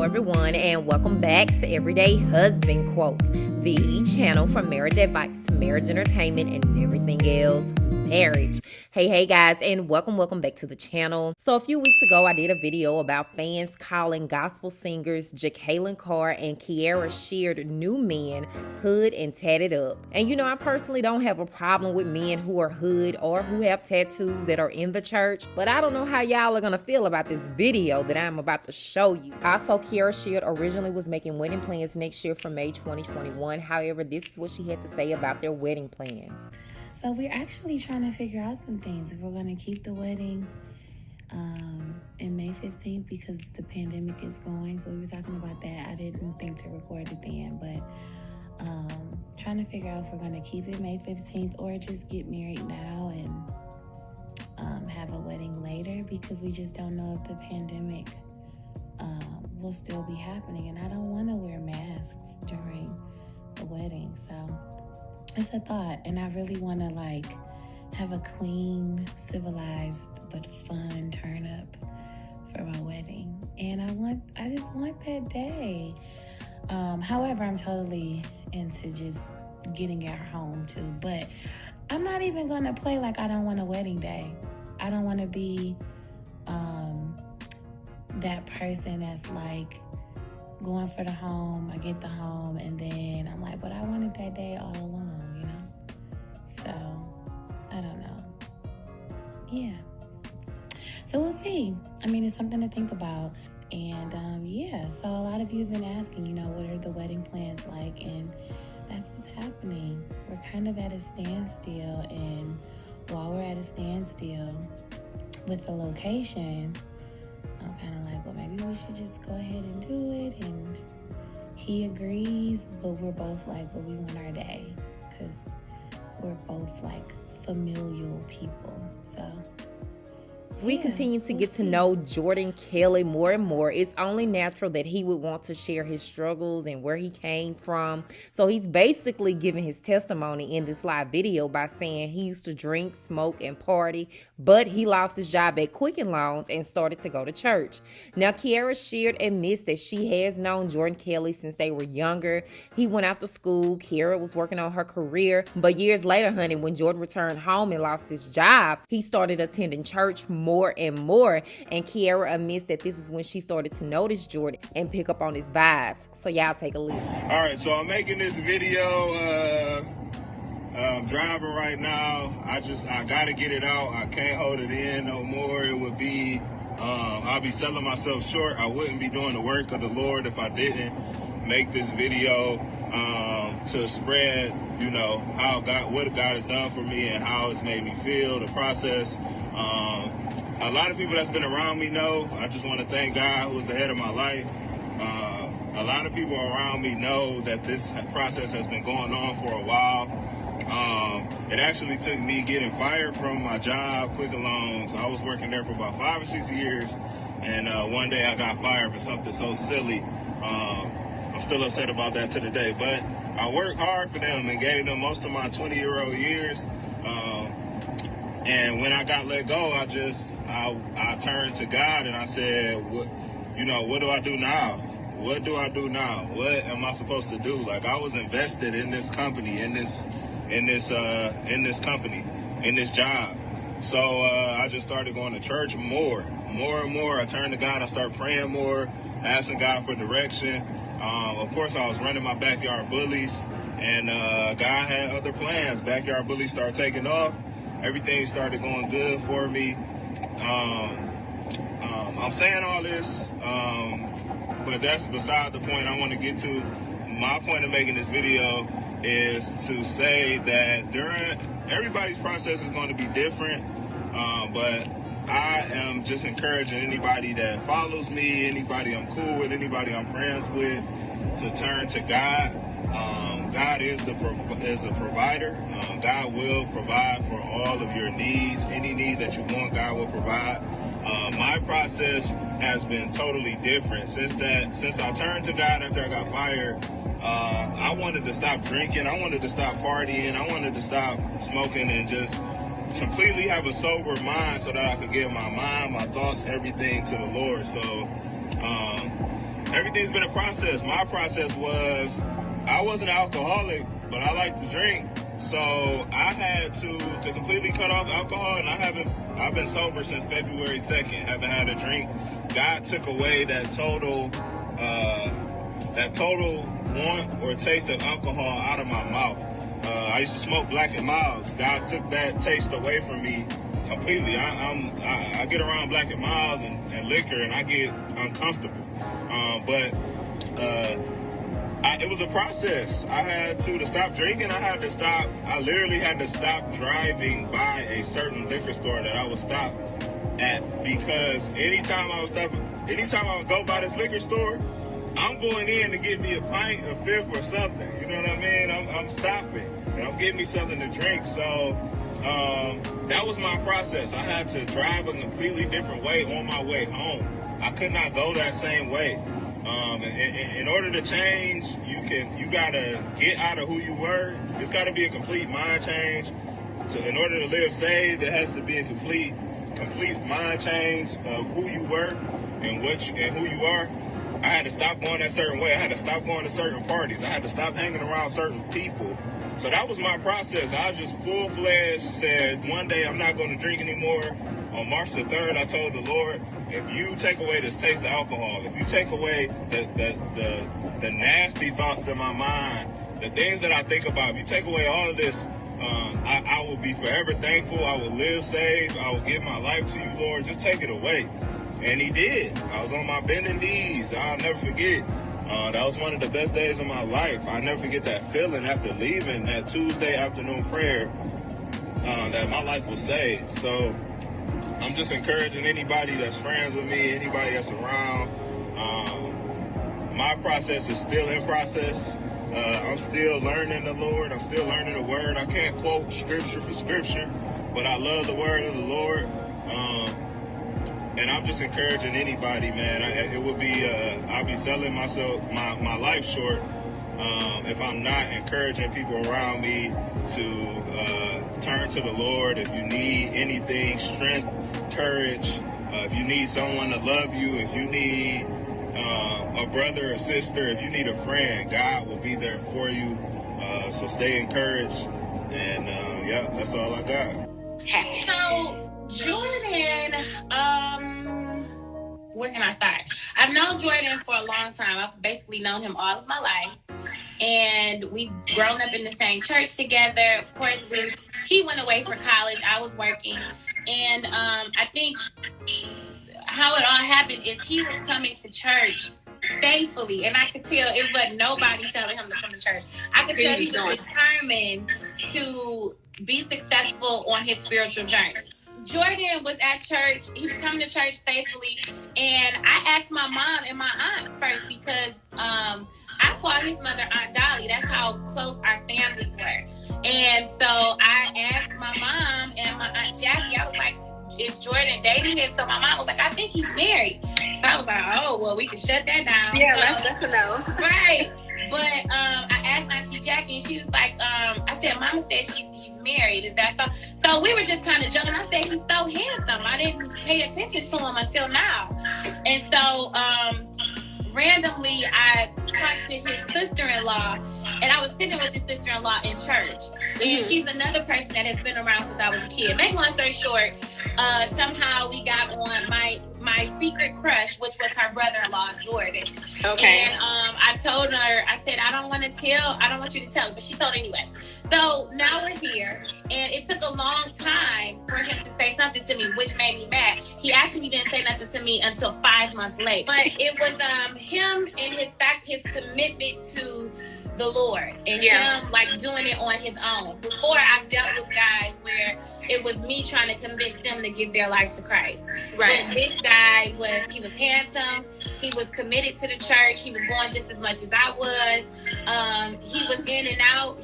everyone, and welcome back to Everyday Husband Quotes, the channel for marriage advice, marriage entertainment, and everything else marriage. Hey guys, and welcome back to the channel. So a few weeks ago I did a video about fans calling gospel singers Jekalyn, Carr, and Kierra Sheard new men hood and tatted up. And you know, I personally don't have a problem with men who are hood or who have tattoos that are in the church, but I don't know how y'all are gonna feel about this video that I'm about to show you. Also, Kierra Sheard originally was making wedding plans next year for May 2021. However, this is what she had to say about their wedding plans. So we're actually trying to figure out some things. If we're going to keep the wedding in May 15th because the pandemic is going. So we were talking about that. I didn't think to record it then, but trying to figure out if we're going to keep it May 15th or just get married now and have a wedding later, because we just don't know if the pandemic will still be happening. And I don't want to wear masks during the wedding. So it's a thought, and I really want to have a clean, civilized, but fun turn up for my wedding. And I just want that day. However, I'm totally into just getting at home too, but I'm not even gonna play like I don't want a wedding day. I don't want to be that person that's like going for the home. I get the home and then I'm like, but I wanted that day all along, you know? So, I don't know. Yeah. So we'll see. I mean, it's something to think about. And yeah, so a lot of you have been asking, you know, what are the wedding plans like? And that's what's happening. We're kind of at a standstill. And while we're at a standstill with the location, I'm kind of like, well, maybe we should just go ahead and do it. And he agrees, but we're both like, but we want our day, because we're both like familial people. So we continue to get to know Jordan Kelly more and more. It's only natural that he would want to share his struggles and where he came from. So he's basically giving his testimony in this live video by saying he used to drink, smoke, and party, but he lost his job at Quicken Loans and started to go to church. Now, Kierra Sheard admits that she has known Jordan Kelly since they were younger. He went after school. Kierra was working on her career. But years later, honey, when Jordan returned home and lost his job, he started attending church more and more, and Kierra admits that this is when she started to notice Jordan and pick up on his vibes. So y'all take a listen. All right, so I'm making this video. I'm driving right now. I gotta get it out. I can't hold it in no more. It would be I'll be selling myself short. I wouldn't be doing the work of the Lord if I didn't make this video to spread, you know, what God has done for me and how it's made me feel, the process. A lot of people that's been around me know. I just want to thank God, who's the head of my life. A lot of people around me know that this process has been going on for a while. It actually took me getting fired from my job, Quicken Loans. I was working there for about 5 or 6 years, and one day I got fired for something so silly. I'm still upset about that to the day, but I worked hard for them and gave them most of my 20-year-old years. And when I got let go, I turned to God and I said, what do I do now? What do I do now? What am I supposed to do? Like, I was invested in this company, in this company, in this job. So I just started going to church more and more. I turned to God. I started praying more, asking God for direction. Of course, I was running my backyard bullies, and God had other plans. Backyard bullies started taking off. Everything started going good for me. I'm saying all this, but that's beside the point I want to get to. My point of making this video is to say that everybody's process is going to be different, but I am just encouraging anybody that follows me, anybody I'm cool with, anybody I'm friends with, to turn to God. God is a provider. God will provide for all of your needs. Any need that you want, God will provide. My process has been totally different since I turned to God after I got fired. I wanted to stop drinking. I wanted to stop partying. I wanted to stop smoking and just completely have a sober mind so that I could give my mind, my thoughts, everything to the Lord. So everything everything's been a process. My process was, I was an alcoholic, but I like to drink. So I had to completely cut off alcohol, and I've been sober since February 2nd, haven't had a drink. God took away that total want or taste of alcohol out of my mouth. I used to smoke Black and Milds. God took that taste away from me completely. I get around Black and Milds and liquor, and I get uncomfortable. It was a process. I had to stop drinking. I literally had to stop driving by a certain liquor store that I would stop at, because anytime I would go by this liquor store, I'm going in to get me a pint, a fifth, or something. You know what I mean? I'm stopping, and I'm getting me something to drink. So that was my process. I had to drive a completely different way on my way home. I could not go that same way. In order to change, you gotta get out of who you were. It's gotta be a complete mind change. So in order to live saved, there has to be a complete mind change of who you were and who you are. I had to stop going that certain way. I had to stop going to certain parties. I had to stop hanging around certain people. So that was my process. I just full-fledged said, one day I'm not going to drink anymore. On March the 3rd, I told the Lord, if you take away this taste of alcohol, if you take away the nasty thoughts in my mind, the things that I think about, if you take away all of this, I will be forever thankful. I will live saved. I will give my life to you, Lord. Just take it away. And he did. I was on my bending knees. I'll never forget. That was one of the best days of my life. I'll never forget that feeling after leaving that Tuesday afternoon prayer, that my life was saved. So I'm just encouraging anybody that's friends with me, anybody that's around. My process is still in process. I'm still learning the Lord. I'm still learning the word. I can't quote scripture for scripture, but I love the word of the Lord. And I'm just encouraging anybody, man. It would be, I'll be selling my life short if I'm not encouraging people around me to turn to the Lord. If you need anything, strength, courage, if you need someone to love you, if you need a brother or sister, if you need a friend, God will be there for you. So stay encouraged. And yeah, that's all I got. So Jordan, where can I start? I've known Jordan for a long time. I've basically known him all of my life. And we've grown up in the same church together. Of course, when he went away for college, I was working. And I think how it all happened is he was coming to church faithfully. And I could tell it wasn't nobody telling him to come to church. I could tell he was determined to be successful on his spiritual journey. Jordan was at church. He was coming to church faithfully. And I asked my mom and my aunt first because I call his mother Aunt Dolly. That's how close our families were. And so I asked my mom and my Aunt Jackie, I was like, is Jordan dating? And so my mom was like, I think he's married. So I was like, oh, well, we can shut that down. Yeah, so, that's a no. Right. But I asked Auntie Jackie, and she was like, I said, Mama said he's married. Is that so? So we were just kind of joking. I said, he's so handsome. I didn't pay attention to him until now. And so randomly, I talked to his sister-in-law, and I was sitting with his sister-in-law in church. And she's another person that has been around since I was a kid. Make long story short, somehow we got on my secret crush, which was her brother-in-law, Jordan. Okay. And I told her, I said, I don't want you to tell her, but she told anyway. So now we're here, and it took a long time for him to say something to me, which made me mad. He actually didn't say nothing to me until 5 months later. But it was him and his commitment to the Lord and him like doing it on his own. Before, I've dealt with guys where it was me trying to convince them to give their life to Christ. Right. But this guy was handsome. He was committed to the church. He was going just as much as I was. He was in and out.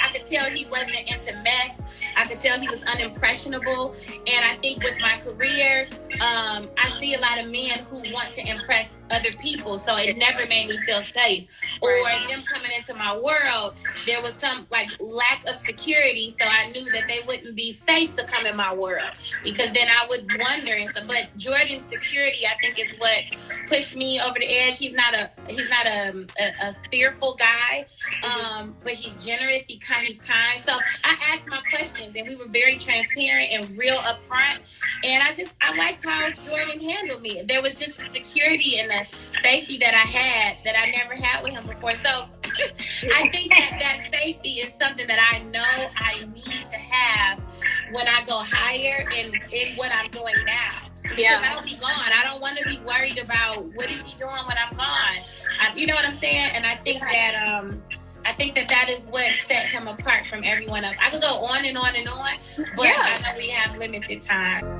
I could tell he wasn't into mess. I could tell he was unimpressionable. And I think with my career, I see a lot of men who want to impress other people. So it never made me feel safe. Or them coming into my world, there was some like lack of security. So I knew that they wouldn't be safe to come in my world, because then I would wonder and stuff. But Jordan's security, I think, is what push me over the edge. He's not a fearful guy, but he's generous. He's kind. So I asked my questions, and we were very transparent and real upfront. And I liked how Jordan handled me. There was just the security and the safety that I had that I never had with him before. So I think that safety is something that I know I need to have when I go higher in what I'm doing now. Because I'll be gone. I don't want to be worried about what is he doing when I'm gone. You know what I'm saying? And I think that is what set him apart from everyone else. I could go on and on and on, but I know we have limited time.